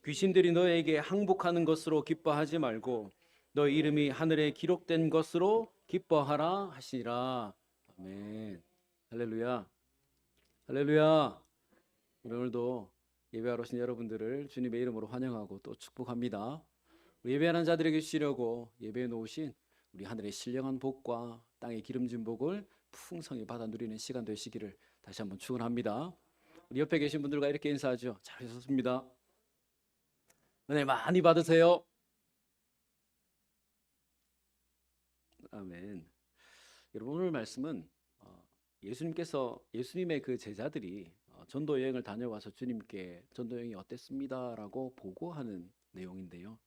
귀신들이 너에게 항복하는 것으로 기뻐하지 말고 너의 이름이 하늘에 기록된 것으로 기뻐하라 하시니라. 아멘. 할렐루야. 할렐루야. 오늘도 예배하러 오신 여러분들을 주님의 이름으로 환영하고 또 축복합니다. 우리 예배하는 자들에게 주시려고 예배해 놓으신 우리 하늘의 신령한 복과 땅의 기름진 복을 풍성히 받아 누리는 시간 되시기를 다시 한번 축원합니다. 우리 옆에 계신 분들과 이렇게 인사하죠. 잘하셨습니다. 은혜 많이 받으세요. 아멘. 여러분, 오늘 말씀은 예수님의 그 제자들이 전도 여행을 다녀와서 주님께 전도 여행이 어땠습니다라고 보고하는 내용인데요.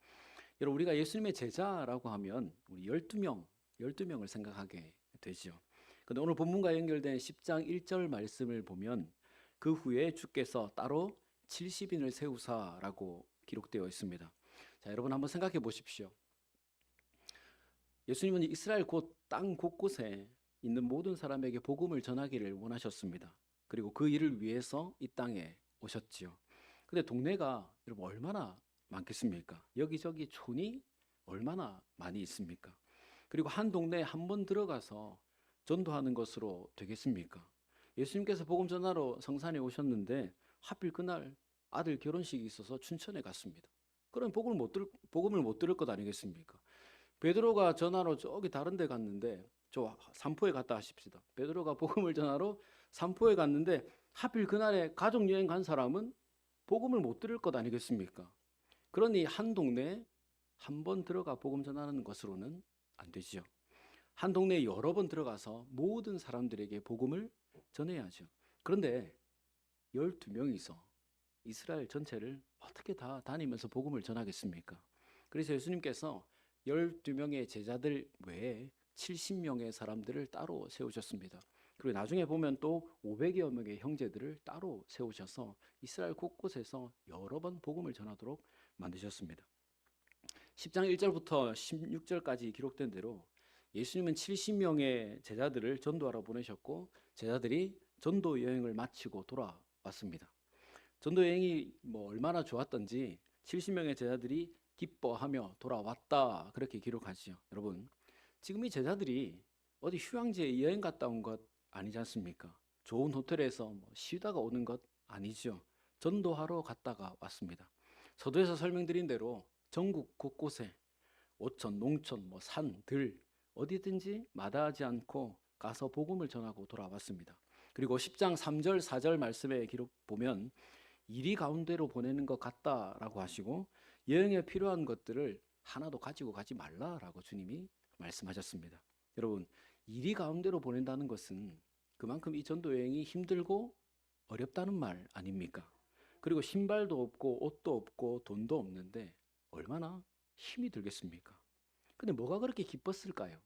여러분, 우리가 예수님의 제자라고 하면 우리 12명을 생각하게 되죠. 근데 오늘 본문과 연결된 10장 1절 말씀을 보면 그 후에 주께서 따로 70인을 세우사라고 기록되어 있습니다. 자, 여러분 한번 생각해 보십시오. 예수님은 이스라엘 곧 땅 곳곳에 있는 모든 사람에게 복음을 전하기를 원하셨습니다. 그리고 그 일을 위해서 이 땅에 오셨지요. 근데 동네가 여러분 얼마나 많겠습니까? 여기저기 촌이 얼마나 많이 있습니까? 그리고 한 동네에 한 번 들어가서 전도하는 것으로 되겠습니까? 예수님께서 복음 전하러 성산에 오셨는데 하필 그날 아들 결혼식이 있어서 춘천에 갔습니다. 그럼 복음을 못 들을 것 아니겠습니까? 베드로가 전하러 저기 다른 데 갔는데 저 삼포에 갔다 하십시다. 베드로가 복음을 전하러 삼포에 갔는데 하필 그날에 가족 여행 간 사람은 복음을 못 들을 것 아니겠습니까? 그러니 한 동네에 한 번 들어가 복음 전하는 것으로는 안 되지요. 한 동네에 여러 번 들어가서 모든 사람들에게 복음을 전해야죠. 그런데 12명이서 이스라엘 전체를 어떻게 다 다니면서 복음을 전하겠습니까? 그래서 예수님께서 12명의 제자들 외에 70명의 사람들을 따로 세우셨습니다. 그리고 나중에 보면 또 500여 명의 형제들을 따로 세우셔서 이스라엘 곳곳에서 여러 번 복음을 전하도록 만드셨습니다. 10장 1절부터 16절까지 기록된 대로 예수님은 70명의 제자들을 전도하러 보내셨고 제자들이 전도 여행을 마치고 돌아왔습니다. 전도 여행이 얼마나 좋았던지 70명의 제자들이 기뻐하며 돌아왔다 그렇게 기록하지요. 여러분, 지금 이 제자들이 어디 휴양지에 여행 갔다 온 것 아니지 않습니까? 좋은 호텔에서 쉬다가 오는 것 아니죠. 전도하러 갔다가 왔습니다. 서두에서 설명드린 대로 전국 곳곳에 오천, 농촌, 산, 들 어디든지 마다하지 않고 가서 복음을 전하고 돌아왔습니다. 그리고 10장 3절 4절 말씀에 기록 보면 이리 가운데로 보내는 것 같다라고 하시고 여행에 필요한 것들을 하나도 가지고 가지 말라라고 주님이 말씀하셨습니다. 여러분, 이리 가운데로 보낸다는 것은 그만큼 이 전도 여행이 힘들고 어렵다는 말 아닙니까? 그리고 신발도 없고 옷도 없고 돈도 없는데 얼마나 힘이 들겠습니까? 근데 뭐가 그렇게 기뻤을까요?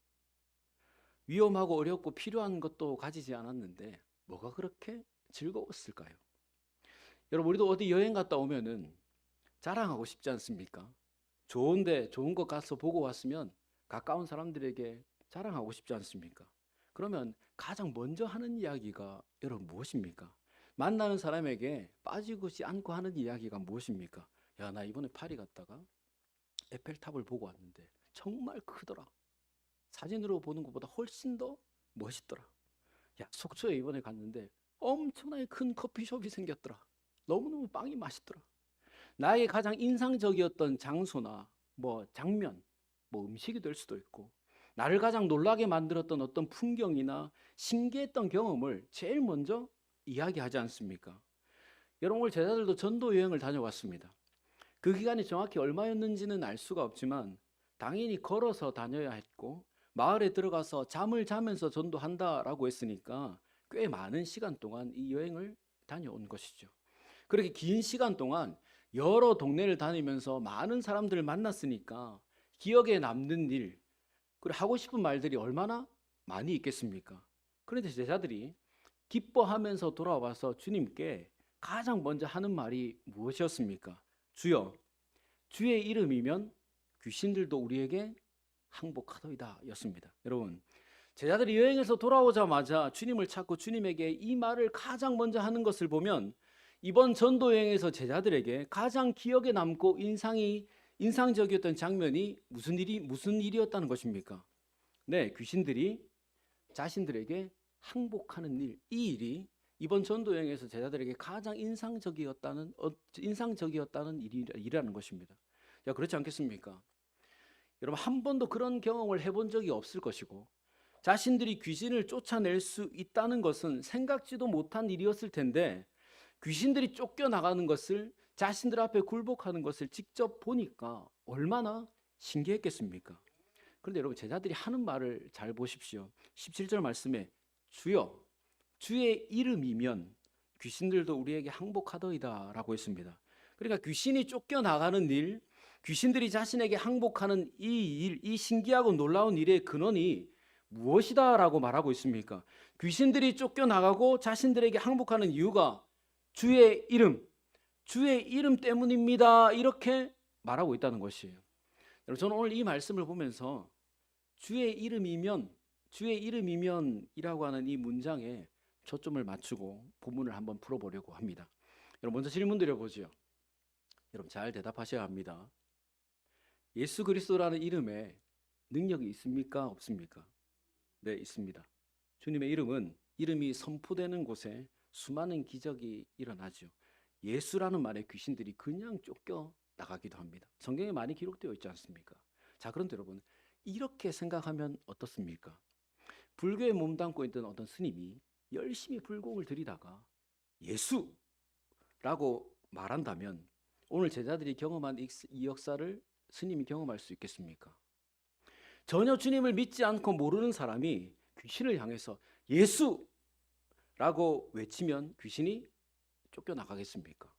위험하고 어렵고 필요한 것도 가지지 않았는데 뭐가 그렇게 즐거웠을까요? 여러분, 우리도 어디 여행 갔다 오면은 자랑하고 싶지 않습니까? 좋은데 좋은 것 가서 보고 왔으면 가까운 사람들에게 자랑하고 싶지 않습니까? 그러면 가장 먼저 하는 이야기가 여러분 무엇입니까? 만나는 사람에게 빠지지 않고 하는 이야기가 무엇입니까? 야, 나 이번에 파리 갔다가 에펠탑을 보고 왔는데 정말 크더라. 사진으로 보는 것보다 훨씬 더 멋있더라. 야, 속초에 이번에 갔는데 엄청나게 큰 커피숍이 생겼더라. 너무너무 빵이 맛있더라. 나의 가장 인상적이었던 장소나 장면, 음식이 될 수도 있고 나를 가장 놀라게 만들었던 어떤 풍경이나 신기했던 경험을 제일 먼저 이야기하지 않습니까? 여러분, 오늘 제자들도 전도 여행을 다녀왔습니다. 그 기간이 정확히 얼마였는지는 알 수가 없지만 당연히 걸어서 다녀야 했고 마을에 들어가서 잠을 자면서 전도한다라고 했으니까 꽤 많은 시간 동안 이 여행을 다녀온 것이죠. 그렇게 긴 시간 동안 여러 동네를 다니면서 많은 사람들을 만났으니까 기억에 남는 일, 그리고 하고 싶은 말들이 얼마나 많이 있겠습니까? 그런데 제자들이 기뻐하면서 돌아와서 주님께 가장 먼저 하는 말이 무엇이었습니까? 주여, 주의 이름이면 귀신들도 우리에게 항복하더이다 였습니다. 여러분, 제자들이 여행에서 돌아오자마자 주님을 찾고 주님에게 이 말을 가장 먼저 하는 것을 보면 이번 전도 여행에서 제자들에게 가장 기억에 남고 인상적이었던 장면이 무슨 일이었다는 것입니까? 네, 귀신들이 자신들에게 항복하는 일, 이 일이 이번 전도 여행에서 제자들에게 가장 인상적이었다는 일이라는 것입니다. 자, 그렇지 않겠습니까? 여러분, 한 번도 그런 경험을 해본 적이 없을 것이고 자신들이 귀신을 쫓아낼 수 있다는 것은 생각지도 못한 일이었을 텐데 귀신들이 쫓겨나가는 것을, 자신들 앞에 굴복하는 것을 직접 보니까 얼마나 신기했겠습니까? 그런데 여러분, 제자들이 하는 말을 잘 보십시오. 17절 말씀에 주여 주의 이름이면 귀신들도 우리에게 항복하더이다 라고 했습니다. 그러니까 귀신이 쫓겨나가는 일, 귀신들이 자신에게 항복하는 이 일, 이 신기하고 놀라운 일의 근원이 무엇이다 라고 말하고 있습니까? 귀신들이 쫓겨나가고 자신들에게 항복하는 이유가 주의 이름 때문입니다, 이렇게 말하고 있다는 것이에요. 여러분, 저는 오늘 이 말씀을 보면서 주의 이름이면이라고 하는 이 문장에 초점을 맞추고 본문을 한번 풀어보려고 합니다. 여러분, 먼저 질문 드려보죠. 여러분, 잘 대답하셔야 합니다. 예수 그리스도라는 이름에 능력이 있습니까? 없습니까? 네, 있습니다. 주님의 이름이 선포되는 곳에 수많은 기적이 일어나죠. 예수라는 말에 귀신들이 그냥 쫓겨나가기도 합니다. 성경에 많이 기록되어 있지 않습니까? 자, 그런데 여러분, 이렇게 생각하면 어떻습니까? 불교에 몸담고 있던 어떤 스님이 열심히 불공을 들이다가 예수라고 말한다면 오늘 제자들이 경험한 이 역사를 스님이 경험할 수 있겠습니까? 전혀 주님을 믿지 않고 모르는 사람이 귀신을 향해서 예수라고 외치면 귀신이 쫓겨나가겠습니까?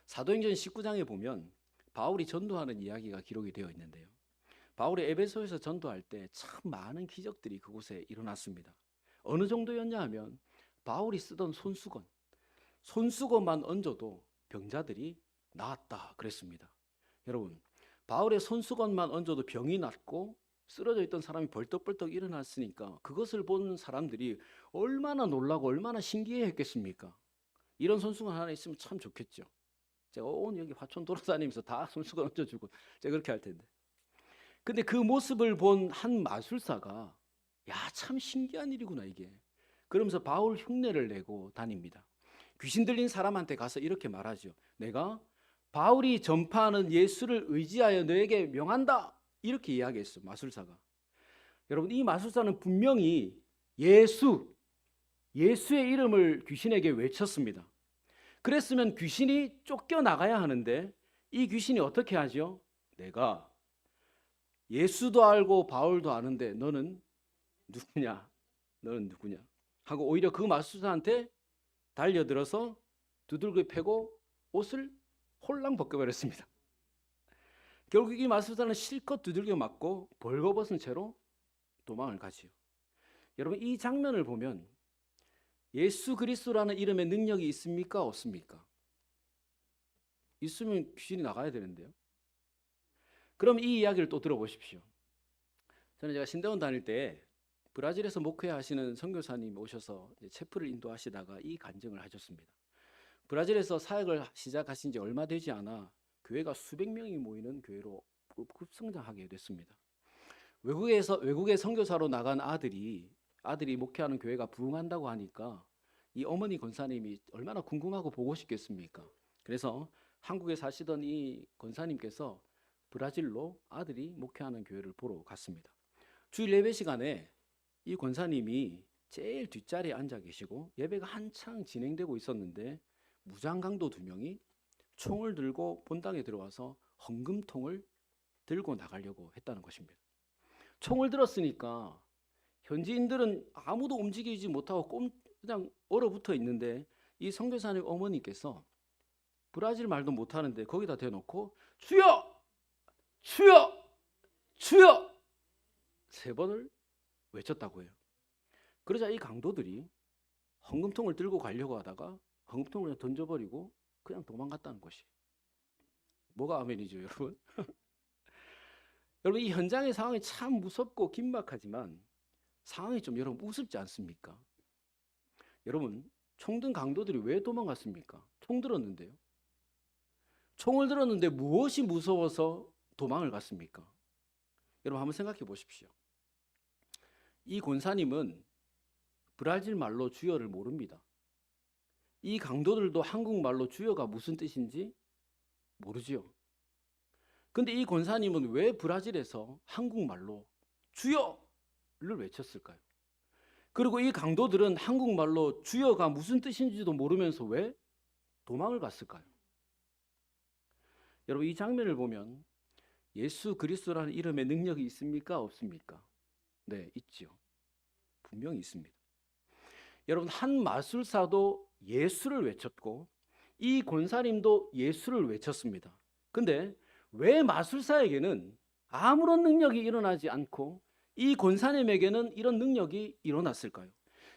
사도행전 19장에 보면 바울이 전도하는 이야기가 기록이 되어 있는데요. 바울이 에베소에서 전도할 때 참 많은 기적들이 그곳에 일어났습니다. 어느 정도였냐 하면 바울이 쓰던 손수건만 얹어도 병자들이 나았다 그랬습니다. 여러분, 바울의 손수건만 얹어도 병이 낫고 쓰러져 있던 사람이 벌떡벌떡 일어났으니까 그것을 보는 사람들이 얼마나 놀라고 얼마나 신기해했겠습니까? 이런 손수건 하나 있으면 참 좋겠죠. 제가 온 여기 화촌 돌아다니면서 다 손수건 얹어주고 제가 그렇게 할 텐데. 근데 그 모습을 본 한 마술사가 야, 참 신기한 일이구나 이게. 그러면서 바울 흉내를 내고 다닙니다. 귀신 들린 사람한테 가서 이렇게 말하죠. 내가 바울이 전파하는 예수를 의지하여 너에게 명한다, 이렇게 이야기했어, 마술사가. 여러분, 이 마술사는 분명히 예수의 이름을 귀신에게 외쳤습니다. 그랬으면 귀신이 쫓겨나가야 하는데 이 귀신이 어떻게 하죠? 내가 예수도 알고 바울도 아는데 너는 누구냐? 하고 오히려 그 마술사한테 달려들어서 두들겨 패고 옷을 홀랑 벗겨버렸습니다. 결국 이 마술사는 실컷 두들겨 맞고 벌거벗은 채로 도망을 가지요. 여러분, 이 장면을 보면 예수 그리스도라는 이름의 능력이 있습니까? 없습니까? 있으면 귀신이 나가야 되는데요. 그럼 이 이야기를 또 들어보십시오. 저는 제가 신대원 다닐 때 브라질에서 목회하시는 선교사님이 오셔서 체프를 인도하시다가 이 간증을 하셨습니다. 브라질에서 사역을 시작하신 지 얼마 되지 않아 교회가 수백 명이 모이는 교회로 급성장하게 됐습니다. 외국에 선교사로 나간 아들이 목회하는 교회가 부흥한다고 하니까 이 어머니 권사님이 얼마나 궁금하고 보고 싶겠습니까? 그래서 한국에 사시던 이 권사님께서 브라질로 아들이 목회하는 교회를 보러 갔습니다. 주일 예배 시간에 이 권사님이 제일 뒷자리에 앉아 계시고 예배가 한창 진행되고 있었는데 무장강도 2명이 총을 들고 본당에 들어와서 헌금통을 들고 나가려고 했다는 것입니다. 총을 들었으니까 현지인들은 아무도 움직이지 못하고 그냥 얼어붙어 있는데 이 선교사님 어머니께서 브라질 말도 못하는데 거기다 대놓고 주여! 주여! 주여! 3번을 외쳤다고 해요. 그러자 이 강도들이 헌금통을 들고 가려고 하다가 헌금통을 그냥 던져버리고 그냥 도망갔다는 것이. 뭐가 아멘이죠, 여러분? 여러분, 이 현장의 상황이 참 무섭고 긴박하지만 상황이 좀 여러분 우습지 않습니까? 여러분, 총든 강도들이 왜 도망갔습니까? 총 들었는데요. 총을 들었는데 무엇이 무서워서 도망을 갔습니까? 여러분 한번 생각해 보십시오. 이 권사님은 브라질 말로 주여를 모릅니다. 이 강도들도 한국말로 주여가 무슨 뜻인지 모르지요. 근데 이 권사님은 왜 브라질에서 한국말로 주여를 외쳤을까요? 그리고 이 강도들은 한국말로 주여가 무슨 뜻인지도 모르면서 왜 도망을 갔을까요? 여러분 이 장면을 보면 예수 그리스도라는 이름의 능력이 있습니까? 없습니까? 네, 있죠. 분명히 있습니다. 여러분 한 마술사도 예수를 외쳤고 이 권사님도 예수를 외쳤습니다. 근데 왜 마술사에게는 아무런 능력이 일어나지 않고 이 권사님에게는 이런 능력이 일어났을까요?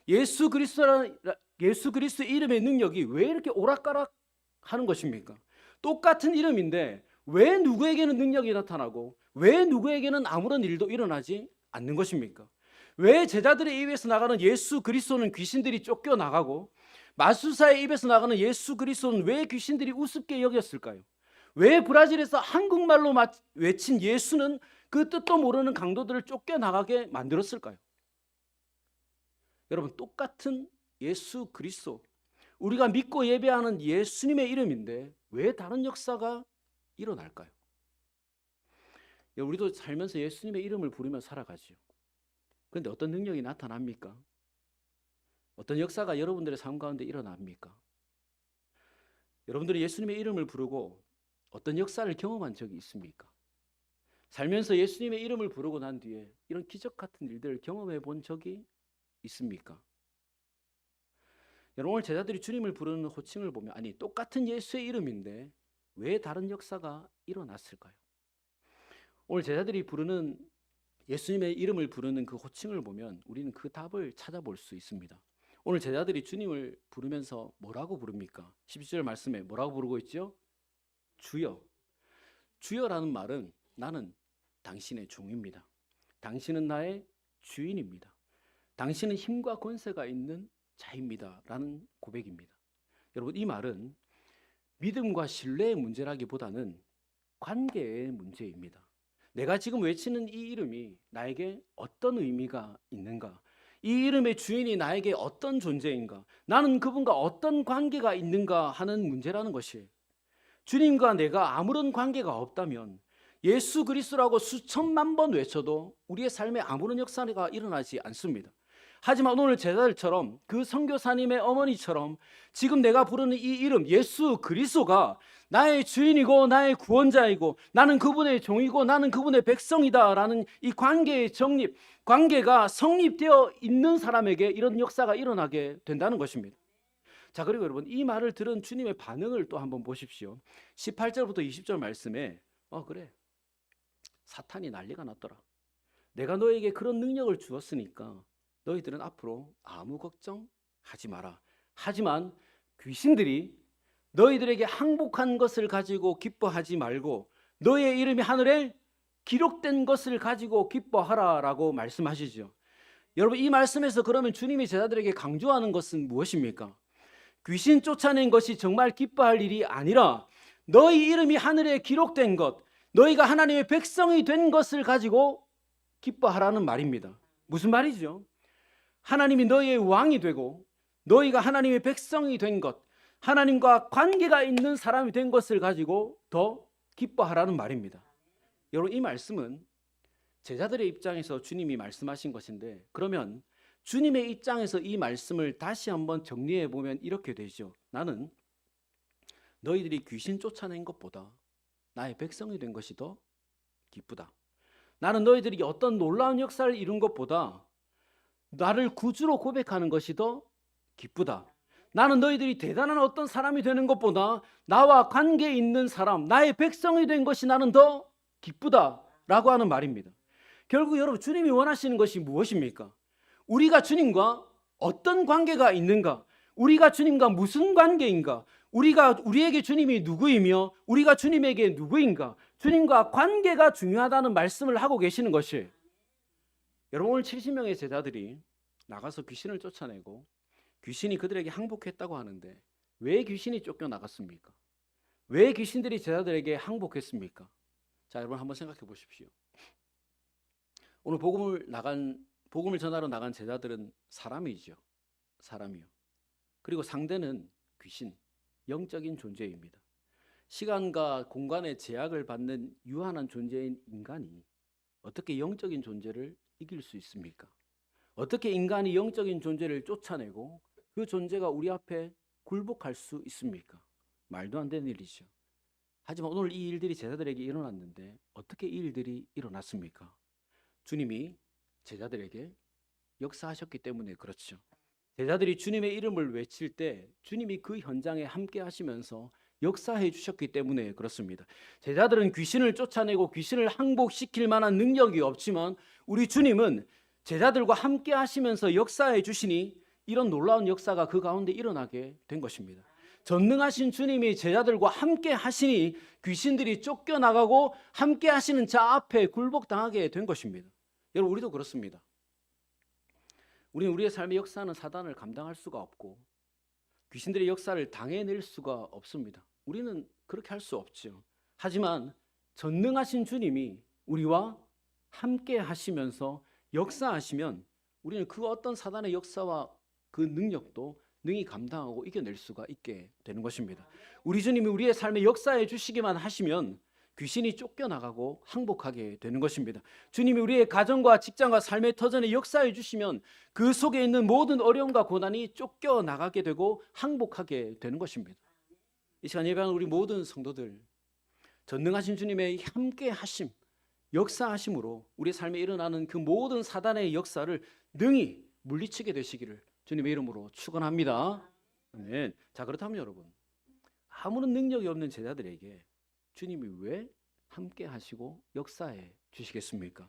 예수 그리스도 이름의 능력이 왜 이렇게 오락가락 하는 것입니까? 똑같은 이름인데 왜 누구에게는 능력이 나타나고 왜 누구에게는 아무런 일도 일어나지 않는 것입니까? 왜 제자들의 입에서 나가는 예수 그리스도는 귀신들이 쫓겨나가고 마술사의 입에서 나가는 예수 그리스도는 왜 귀신들이 우습게 여겼을까요? 왜 브라질에서 한국말로 외친 예수는 그 뜻도 모르는 강도들을 쫓겨나가게 만들었을까요? 여러분 똑같은 예수 그리스도, 우리가 믿고 예배하는 예수님의 이름인데 왜 다른 역사가 일어날까요? 우리도 살면서 예수님의 이름을 부르며 살아가죠. 그런데 어떤 능력이 나타납니까? 어떤 역사가 여러분들의 삶 가운데 일어납니까? 여러분들이 예수님의 이름을 부르고 어떤 역사를 경험한 적이 있습니까? 살면서 예수님의 이름을 부르고 난 뒤에 이런 기적 같은 일들을 경험해 본 적이 있습니까? 여러분 오늘 제자들이 주님을 부르는 호칭을 보면 아니 똑같은 예수의 이름인데 왜 다른 역사가 일어났을까요? 오늘 제자들이 부르는 예수님의 이름을 부르는 그 호칭을 보면 우리는 그 답을 찾아볼 수 있습니다. 오늘 제자들이 주님을 부르면서 뭐라고 부릅니까? 12절 말씀에 뭐라고 부르고 있죠? 주여. 주여라는 말은 나는 당신의 종입니다. 당신은 나의 주인입니다. 당신은 힘과 권세가 있는 자입니다. 라는 고백입니다. 여러분 이 말은 믿음과 신뢰의 문제라기보다는 관계의 문제입니다. 내가 지금 외치는 이 이름이 나에게 어떤 의미가 있는가? 이 이름의 주인이 나에게 어떤 존재인가? 나는 그분과 어떤 관계가 있는가 하는 문제라는 것이에요. 주님과 내가 아무런 관계가 없다면 예수 그리스도라고 수천만 번 외쳐도 우리의 삶에 아무런 역사가 일어나지 않습니다. 하지만 오늘 제자들처럼 그 선교사님의 어머니처럼 지금 내가 부르는 이 이름 예수 그리스도가 나의 주인이고 나의 구원자이고 나는 그분의 종이고 나는 그분의 백성이다라는 이 관계의 정립, 관계가 성립되어 있는 사람에게 이런 역사가 일어나게 된다는 것입니다. 자, 그리고 여러분 이 말을 들은 주님의 반응을 또 한번 보십시오. 18절부터 20절 말씀에 그래 사탄이 난리가 났더라. 내가 너에게 그런 능력을 주었으니까 너희들은 앞으로 아무 걱정하지 마라. 하지만 귀신들이 너희들에게 항복한 것을 가지고 기뻐하지 말고 너의 이름이 하늘에 기록된 것을 가지고 기뻐하라라고 말씀하시죠. 여러분 이 말씀에서 그러면 주님이 제자들에게 강조하는 것은 무엇입니까? 귀신 쫓아낸 것이 정말 기뻐할 일이 아니라 너희 이름이 하늘에 기록된 것, 너희가 하나님의 백성이 된 것을 가지고 기뻐하라는 말입니다. 무슨 말이죠? 하나님이 너희의 왕이 되고 너희가 하나님의 백성이 된 것, 하나님과 관계가 있는 사람이 된 것을 가지고 더 기뻐하라는 말입니다. 여러분 이 말씀은 제자들의 입장에서 주님이 말씀하신 것인데 그러면 주님의 입장에서 이 말씀을 다시 한번 정리해 보면 이렇게 되죠. 나는 너희들이 귀신 쫓아낸 것보다 나의 백성이 된 것이 더 기쁘다. 나는 너희들이 어떤 놀라운 역사를 이룬 것보다 나를 구주로 고백하는 것이 더 기쁘다. 나는 너희들이 대단한 어떤 사람이 되는 것보다 나와 관계 있는 사람, 나의 백성이 된 것이 나는 더 기쁘다라고 하는 말입니다. 결국 여러분 주님이 원하시는 것이 무엇입니까? 우리가 주님과 어떤 관계가 있는가? 우리가 주님과 무슨 관계인가? 우리에게 주님이 누구이며 우리가 주님에게 누구인가? 주님과 관계가 중요하다는 말씀을 하고 계시는 것이에요. 여러분 오늘 70명의 제자들이 나가서 귀신을 쫓아내고 귀신이 그들에게 항복했다고 하는데 왜 귀신이 쫓겨나갔습니까? 왜 귀신들이 제자들에게 항복했습니까? 자, 여러분 한번 생각해 보십시오. 오늘 복음을 전하러 나간 제자들은 사람이죠. 사람이요. 그리고 상대는 귀신, 영적인 존재입니다. 시간과 공간의 제약을 받는 유한한 존재인 인간이 어떻게 영적인 존재를 이길 수 있습니까? 어떻게 인간이 영적인 존재를 쫓아내고 그 존재가 우리 앞에 굴복할 수 있습니까? 말도 안 되는 일이죠. 하지만 오늘 이 일들이 제자들에게 일어났는데 어떻게 이 일들이 일어났습니까? 주님이 제자들에게 역사하셨기 때문에 그렇죠. 제자들이 주님의 이름을 외칠 때 주님이 그 현장에 함께 하시면서 역사해 주셨기 때문에 그렇습니다. 제자들은 귀신을 쫓아내고 귀신을 항복시킬 만한 능력이 없지만 우리 주님은 제자들과 함께 하시면서 역사해 주시니 이런 놀라운 역사가 그 가운데 일어나게 된 것입니다. 전능하신 주님이 제자들과 함께 하시니 귀신들이 쫓겨나가고 함께 하시는 자 앞에 굴복당하게 된 것입니다. 여러분, 우리도 그렇습니다. 우리는 우리의 삶의 역사는 사단을 감당할 수가 없고 귀신들의 역사를 당해낼 수가 없습니다. 우리는 그렇게 할 수 없죠. 하지만 전능하신 주님이 우리와 함께 하시면서 역사하시면 우리는 그 어떤 사단의 역사와 그 능력도 능히 감당하고 이겨낼 수가 있게 되는 것입니다. 우리 주님이 우리의 삶에 역사해 주시기만 하시면 귀신이 쫓겨나가고 항복하게 되는 것입니다. 주님이 우리의 가정과 직장과 삶의 터전에 역사해 주시면 그 속에 있는 모든 어려움과 고난이 쫓겨나가게 되고 항복하게 되는 것입니다. 이 시간 예배하는 우리 모든 성도들, 전능하신 주님의 함께 하심, 역사하심으로 우리 삶에 일어나는 그 모든 사단의 역사를 능히 물리치게 되시기를 주님의 이름으로 축원합니다. 아멘. 자, 그렇다면 여러분, 아무런 능력이 없는 제자들에게 주님이 왜 함께 하시고 역사해 주시겠습니까?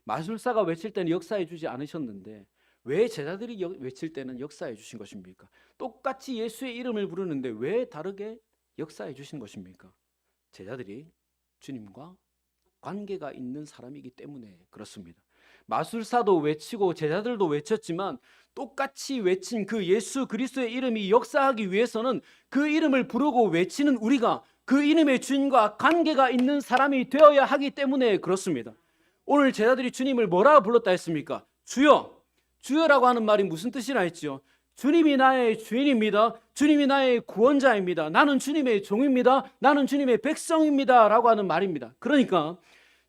마술사가 외칠 때는 역사해 주지 않으셨는데 왜 제자들이 외칠 때는 역사해 주신 것입니까? 똑같이 예수의 이름을 부르는데 왜 다르게 역사해 주신 것입니까? 제자들이 주님과 관계가 있는 사람이기 때문에 그렇습니다. 마술사도 외치고 제자들도 외쳤지만 똑같이 외친 그 예수 그리스도의 이름이 역사하기 위해서는 그 이름을 부르고 외치는 우리가 그 이름의 주인과 관계가 있는 사람이 되어야 하기 때문에 그렇습니다. 오늘 제자들이 주님을 뭐라 불렀다 했습니까? 주여. 주여라고 하는 말이 무슨 뜻이라 했지요? 주님이 나의 주인입니다. 주님이 나의 구원자입니다. 나는 주님의 종입니다. 나는 주님의 백성입니다. 라고 하는 말입니다. 그러니까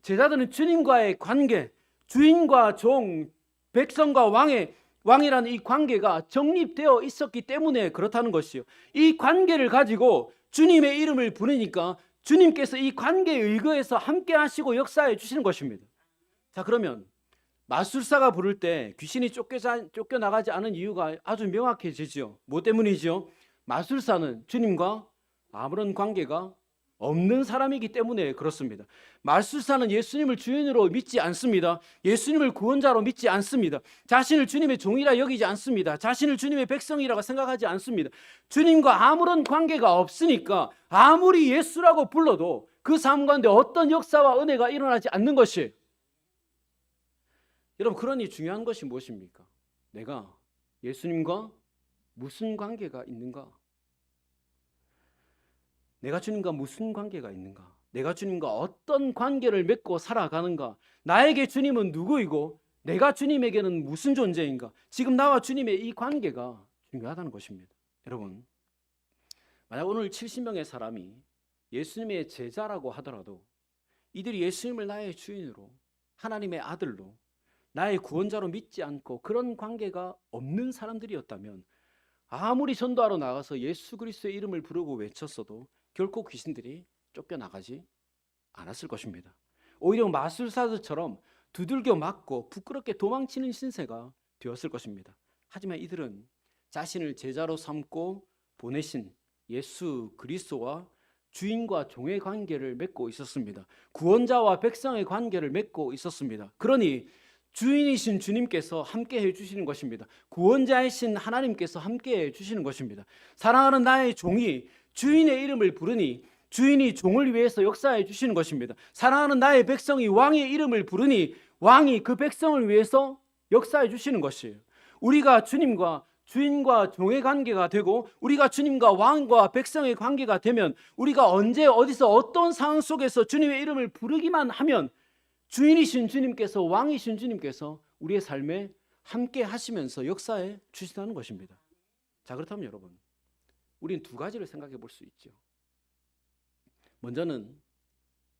제자들은 주님과의 관계, 주인과 종, 백성과 왕이라는 이 관계가 정립되어 있었기 때문에 그렇다는 것이요. 이 관계를 가지고 주님의 이름을 부르니까 주님께서 이 관계에 의거해서 함께 하시고 역사해 주시는 것입니다. 자, 그러면 마술사가 부를 때 귀신이 쫓겨나가지 않은 이유가 아주 명확해지죠. 뭐 때문이죠? 마술사는 주님과 아무런 관계가 없는 사람이기 때문에 그렇습니다. 마술사는 예수님을 주인으로 믿지 않습니다. 예수님을 구원자로 믿지 않습니다. 자신을 주님의 종이라 여기지 않습니다. 자신을 주님의 백성이라고 생각하지 않습니다. 주님과 아무런 관계가 없으니까 아무리 예수라고 불러도 그 삶 가운데 어떤 역사와 은혜가 일어나지 않는 것이, 여러분, 그러니 중요한 것이 무엇입니까? 내가 예수님과 무슨 관계가 있는가? 내가 주님과 무슨 관계가 있는가? 내가 주님과 어떤 관계를 맺고 살아가는가? 나에게 주님은 누구이고 내가 주님에게는 무슨 존재인가? 지금 나와 주님의 이 관계가 중요하다는 것입니다. 여러분, 만약 오늘 70명의 사람이 예수님의 제자라고 하더라도 이들이 예수님을 나의 주인으로, 하나님의 아들로, 나의 구원자로 믿지 않고 그런 관계가 없는 사람들이었다면 아무리 전도하러 나가서 예수 그리스도의 이름을 부르고 외쳤어도 결코 귀신들이 쫓겨나가지 않았을 것입니다. 오히려 마술사들처럼 두들겨 맞고 부끄럽게 도망치는 신세가 되었을 것입니다. 하지만 이들은 자신을 제자로 삼고 보내신 예수 그리스도와 주인과 종의 관계를 맺고 있었습니다. 구원자와 백성의 관계를 맺고 있었습니다. 그러니 주인이신 주님께서 함께 해주시는 것입니다. 구원자이신 하나님께서 함께 해주시는 것입니다. 사랑하는 나의 종이 주인의 이름을 부르니 주인이 종을 위해서 역사해 주시는 것입니다. 사랑하는 나의 백성이 왕의 이름을 부르니 왕이 그 백성을 위해서 역사해 주시는 것이에요. 우리가 주님과 주인과 종의 관계가 되고 우리가 주님과 왕과 백성의 관계가 되면 우리가 언제 어디서 어떤 상황 속에서 주님의 이름을 부르기만 하면 주인이신 주님께서 왕이신 주님께서 우리의 삶에 함께 하시면서 역사에 주신다는 것입니다. 자, 그렇다면 여러분, 우리는 두 가지를 생각해 볼 수 있죠. 먼저는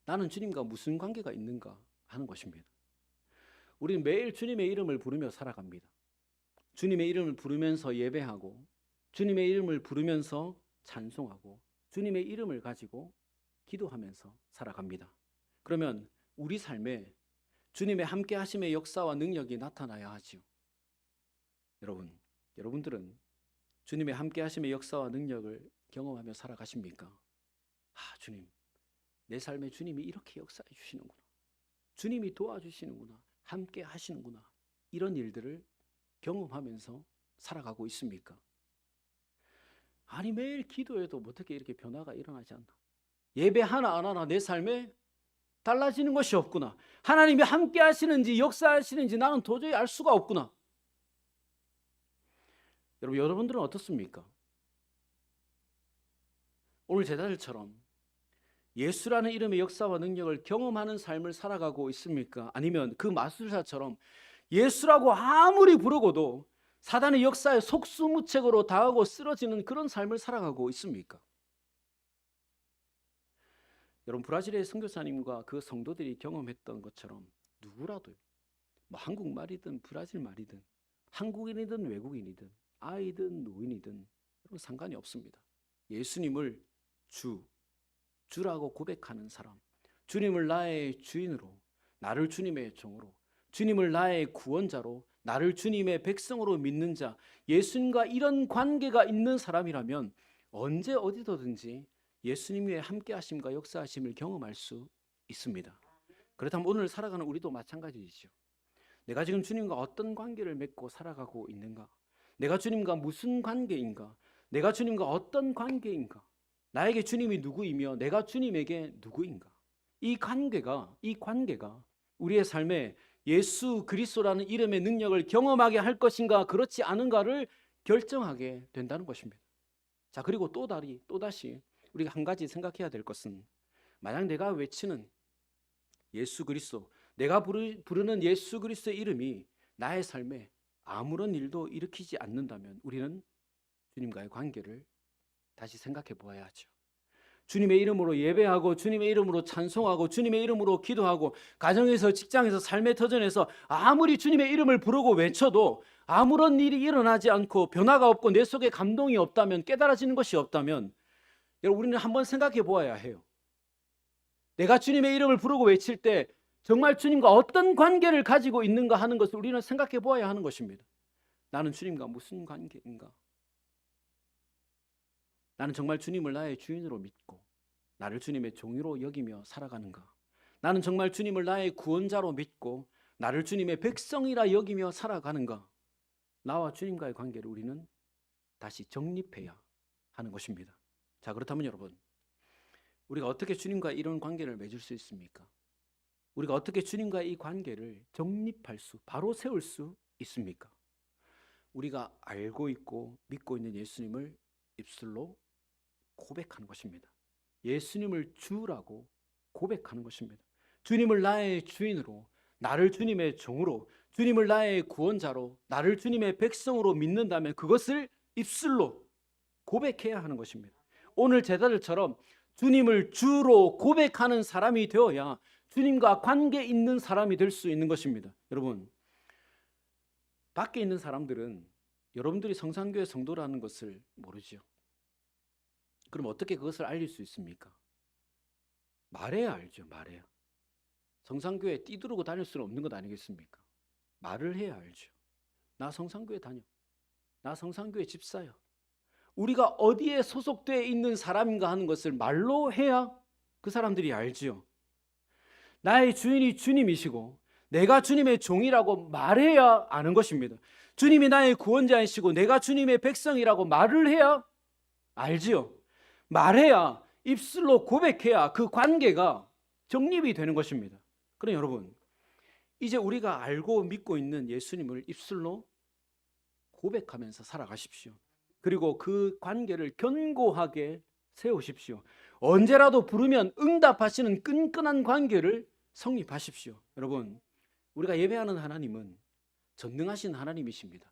나는 주님과 무슨 관계가 있는가 하는 것입니다. 우리는 매일 주님의 이름을 부르며 살아갑니다. 주님의 이름을 부르면서 예배하고 주님의 이름을 부르면서 찬송하고 주님의 이름을 가지고 기도하면서 살아갑니다. 그러면 우리 삶에 주님의 함께 하심의 역사와 능력이 나타나야 하지요. 여러분들은 주님의 함께 하심의 역사와 능력을 경험하며 살아가십니까? 주님, 내 삶에 주님이 이렇게 역사해 주시는구나. 주님이 도와주시는구나. 함께 하시는구나. 이런 일들을 경험하면서 살아가고 있습니까? 아니, 매일 기도해도 어떻게 이렇게 변화가 일어나지 않나? 예배 하나 안 하나 내 삶에 달라지는 것이 없구나. 하나님이 함께 하시는지 역사하시는지 나는 도저히 알 수가 없구나. 여러분들은 어떻습니까? 오늘 제자들처럼 예수라는 이름의 역사와 능력을 경험하는 삶을 살아가고 있습니까? 아니면 그 마술사처럼 예수라고 아무리 부르고도 사단의 역사에 속수무책으로 당하고 쓰러지는 그런 삶을 살아가고 있습니까? 여러분, 브라질의 선교사님과 그 성도들이 경험했던 것처럼 누구라도요, 한국말이든 브라질 말이든 한국인이든 외국인이든 아이든 노인이든 상관이 없습니다. 예수님을 주라고 고백하는 사람, 주님을 나의 주인으로, 나를 주님의 종으로, 주님을 나의 구원자로, 나를 주님의 백성으로 믿는 자, 예수님과 이런 관계가 있는 사람이라면 언제 어디서든지 예수님의 함께하심과 역사하심을 경험할 수 있습니다. 그렇다면 오늘 살아가는 우리도 마찬가지이죠. 내가 지금 주님과 어떤 관계를 맺고 살아가고 있는가? 내가 주님과 무슨 관계인가? 내가 주님과 어떤 관계인가? 나에게 주님이 누구이며 내가 주님에게 누구인가? 이 관계가 우리의 삶에 예수 그리스도라는 이름의 능력을 경험하게 할 것인가 그렇지 않은가를 결정하게 된다는 것입니다. 자, 그리고 또다시 우리가 한 가지 생각해야 될 것은, 만약 내가 외치는 예수 그리스도, 내가 부르는 예수 그리스도의 이름이 나의 삶에 아무런 일도 일으키지 않는다면 우리는 주님과의 관계를 다시 생각해 보아야 하죠. 주님의 이름으로 예배하고 주님의 이름으로 찬송하고 주님의 이름으로 기도하고 가정에서 직장에서 삶의 터전에서 아무리 주님의 이름을 부르고 외쳐도 아무런 일이 일어나지 않고 변화가 없고 내 속에 감동이 없다면, 깨달아지는 것이 없다면 여러분, 우리는 한번 생각해 보아야 해요. 내가 주님의 이름을 부르고 외칠 때 정말 주님과 어떤 관계를 가지고 있는가 하는 것을 우리는 생각해 보아야 하는 것입니다. 나는 주님과 무슨 관계인가? 나는 정말 주님을 나의 주인으로 믿고 나를 주님의 종으로 여기며 살아가는가? 나는 정말 주님을 나의 구원자로 믿고 나를 주님의 백성이라 여기며 살아가는가? 나와 주님과의 관계를 우리는 다시 정립해야 하는 것입니다. 자, 그렇다면 여러분, 우리가 어떻게 주님과 이런 관계를 맺을 수 있습니까? 우리가 어떻게 주님과 이 관계를 정립할 수, 바로 세울 수 있습니까? 우리가 알고 있고 믿고 있는 예수님을 입술로 고백하는 것입니다. 예수님을 주라고 고백하는 것입니다. 주님을 나의 주인으로, 나를 주님의 종으로, 주님을 나의 구원자로, 나를 주님의 백성으로 믿는다면 그것을 입술로 고백해야 하는 것입니다. 오늘 제자들처럼 주님을 주로 고백하는 사람이 되어야 주님과 관계 있는 사람이 될 수 있는 것입니다. 여러분, 밖에 있는 사람들은 여러분들이 성산교회 성도라는 것을 모르죠. 그럼 어떻게 그것을 알릴 수 있습니까? 말해야 알죠. 말해야. 성산교회 띠두르고 다닐 수는 없는 것 아니겠습니까? 말을 해야 알죠. 나 성산교회 다녀. 나 성산교회 집사야. 우리가 어디에 소속되어 있는 사람인가 하는 것을 말로 해야 그 사람들이 알지요. 나의 주인이 주님이시고 내가 주님의 종이라고 말해야 아는 것입니다. 주님이 나의 구원자이시고 내가 주님의 백성이라고 말을 해야 알지요. 말해야, 입술로 고백해야 그 관계가 정립이 되는 것입니다. 그럼 여러분, 이제 우리가 알고 믿고 있는 예수님을 입술로 고백하면서 살아가십시오. 그리고 그 관계를 견고하게 세우십시오. 언제라도 부르면 응답하시는 끈끈한 관계를 성립하십시오. 여러분, 우리가 예배하는 하나님은 전능하신 하나님이십니다.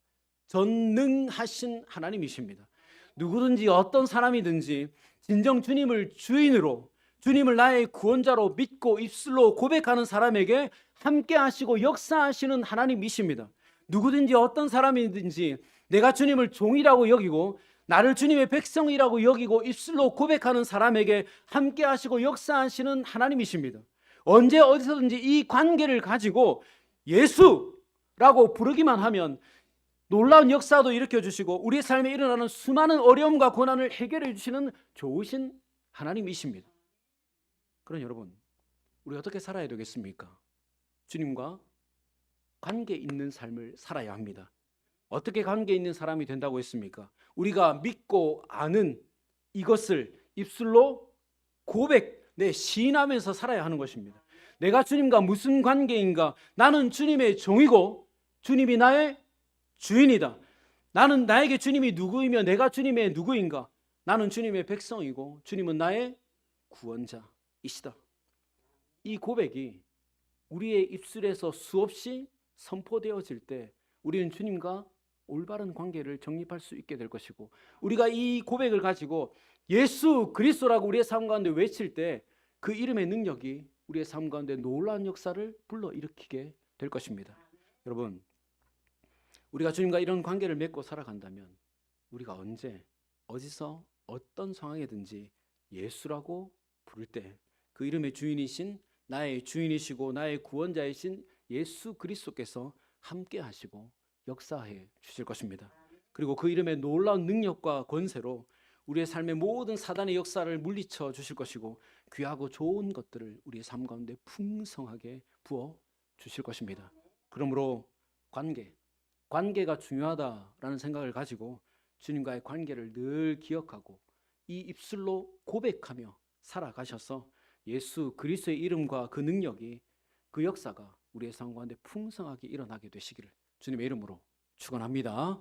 전능하신 하나님이십니다. 누구든지 어떤 사람이든지 진정 주님을 주인으로, 주님을 나의 구원자로 믿고 입술로 고백하는 사람에게 함께 하시고 역사하시는 하나님이십니다. 누구든지 어떤 사람이든지 내가 주님을 종이라고 여기고 나를 주님의 백성이라고 여기고 입술로 고백하는 사람에게 함께 하시고 역사하시는 하나님이십니다. 언제 어디서든지 이 관계를 가지고 예수라고 부르기만 하면 놀라운 역사도 일으켜주시고 우리의 삶에 일어나는 수많은 어려움과 고난을 해결해 주시는 좋으신 하나님이십니다. 그럼 여러분, 우리 어떻게 살아야 되겠습니까? 주님과 관계 있는 삶을 살아야 합니다. 어떻게 관계 있는 사람이 된다고 했습니까? 우리가 믿고 아는 이것을 입술로 고백, 시인하면서 살아야 하는 것입니다. 내가 주님과 무슨 관계인가? 나는 주님의 종이고 주님이 나의 주인이다. 나에게 주님이 누구이며 내가 주님의 누구인가? 나는 주님의 백성이고 주님은 나의 구원자이시다. 이 고백이 우리의 입술에서 수없이 선포되어질 때 우리는 주님과 올바른 관계를 정립할 수 있게 될 것이고, 우리가 이 고백을 가지고 예수 그리스도라고 우리의 삶 가운데 외칠 때 그 이름의 능력이 우리의 삶 가운데 놀라운 역사를 불러일으키게 될 것입니다. 여러분, 우리가 주님과 이런 관계를 맺고 살아간다면 우리가 언제 어디서 어떤 상황이든지 예수라고 부를 때 그 이름의 주인이신, 나의 주인이시고 나의 구원자이신 예수 그리스도께서 함께 하시고 역사해 주실 것입니다. 그리고 그 이름의 놀라운 능력과 권세로 우리의 삶의 모든 사단의 역사를 물리쳐 주실 것이고 귀하고 좋은 것들을 우리의 삶 가운데 풍성하게 부어 주실 것입니다. 그러므로 관계가 중요하다라는 생각을 가지고 주님과의 관계를 늘 기억하고 이 입술로 고백하며 살아가셔서 예수 그리스도의 이름과 그 능력이, 그 역사가 우리의 삶 가운데 풍성하게 일어나게 되시기를 주님의 이름으로 축원합니다.